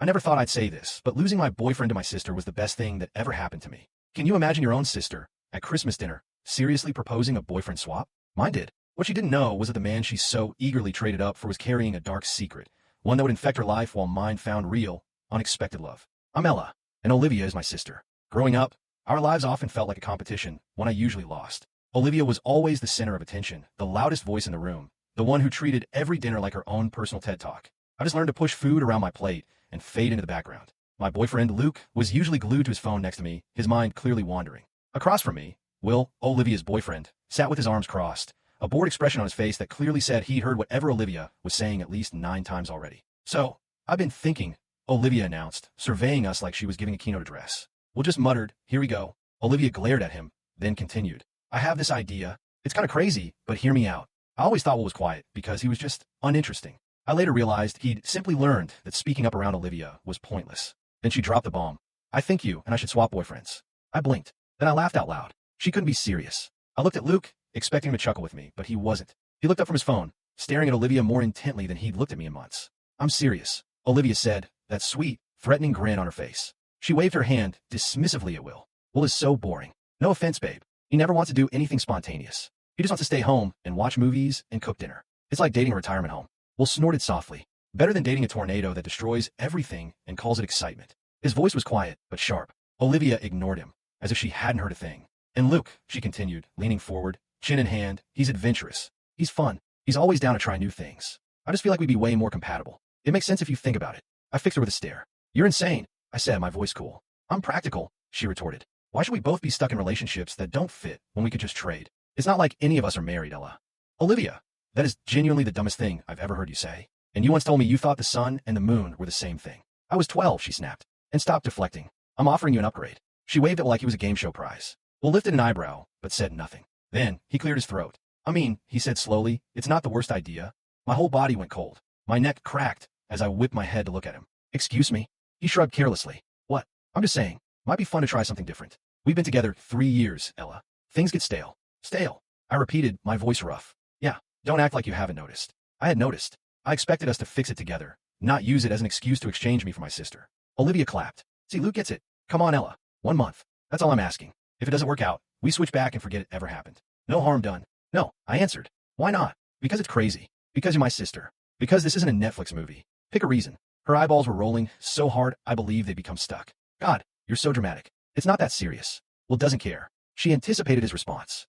I never thought I'd say this, but losing my boyfriend to my sister was the best thing that ever happened to me. Can you imagine your own sister, at Christmas dinner, seriously proposing a boyfriend swap? Mine did. What she didn't know was that the man she so eagerly traded up for was carrying a dark secret, one that would infect her life while mine found real, unexpected love. I'm Ella, and Olivia is my sister. Growing up, our lives often felt like a competition, one I usually lost. Olivia was always the center of attention, the loudest voice in the room, the one who treated every dinner like her own personal TED Talk. I just learned to push food around my plate and fade into the background. My boyfriend, Luke, was usually glued to his phone next to me, his mind clearly wandering. Across from me, Will, Olivia's boyfriend, sat with his arms crossed, a bored expression on his face that clearly said he'd heard whatever Olivia was saying at least 9 times already. So, I've been thinking, Olivia announced, surveying us like she was giving a keynote address. Will just muttered, "Here we go." Olivia glared at him, then continued, "I have this idea. It's kind of crazy, but hear me out." I always thought Will was quiet because he was just uninteresting. I later realized he'd simply learned that speaking up around Olivia was pointless. Then she dropped the bomb. "I think you and I should swap boyfriends." I blinked. Then I laughed out loud. She couldn't be serious. I looked at Luke, expecting him to chuckle with me, but he wasn't. He looked up from his phone, staring at Olivia more intently than he'd looked at me in months. "I'm serious," Olivia said, that sweet, threatening grin on her face. She waved her hand dismissively at Will. "Will is so boring. No offense, babe. He never wants to do anything spontaneous. He just wants to stay home and watch movies and cook dinner. It's like dating a retirement home." Will snorted softly. "Better than dating a tornado that destroys everything and calls it excitement." His voice was quiet, but sharp. Olivia ignored him, as if she hadn't heard a thing. "And Luke," she continued, leaning forward, chin in hand, "he's adventurous. He's fun. He's always down to try new things. I just feel like we'd be way more compatible. It makes sense if you think about it." I fixed her with a stare. "You're insane," I said, my voice cool. "I'm practical," she retorted. "Why should we both be stuck in relationships that don't fit when we could just trade? It's not like any of us are married, Ella." "Olivia, that is genuinely the dumbest thing I've ever heard you say. And you once told me you thought the sun and the moon were the same thing." "I was 12, she snapped, and stopped deflecting. "I'm offering you an upgrade." She waved it like he was a game show prize. Will lifted an eyebrow, but said nothing. Then, he cleared his throat. "I mean," he said slowly, "it's not the worst idea." My whole body went cold. My neck cracked as I whipped my head to look at him. "Excuse me?" He shrugged carelessly. "What?" "I'm just saying. Might be fun to try something different. We've been together 3 years, Ella. Things get stale." "Stale?" I repeated, my voice rough. "Yeah, don't act like you haven't noticed." I had noticed. I expected us to fix it together, not use it as an excuse to exchange me for my sister. Olivia clapped. "See, Luke gets it. Come on, Ella. 1 month. That's all I'm asking. If it doesn't work out, we switch back and forget it ever happened. No harm done." "No," I answered. "Why not?" "Because it's crazy. Because you're my sister. Because this isn't a Netflix movie. Pick a reason." Her eyeballs were rolling so hard I believed they'd become stuck. "God, you're so dramatic. It's not that serious." "Will doesn't care." She anticipated his response.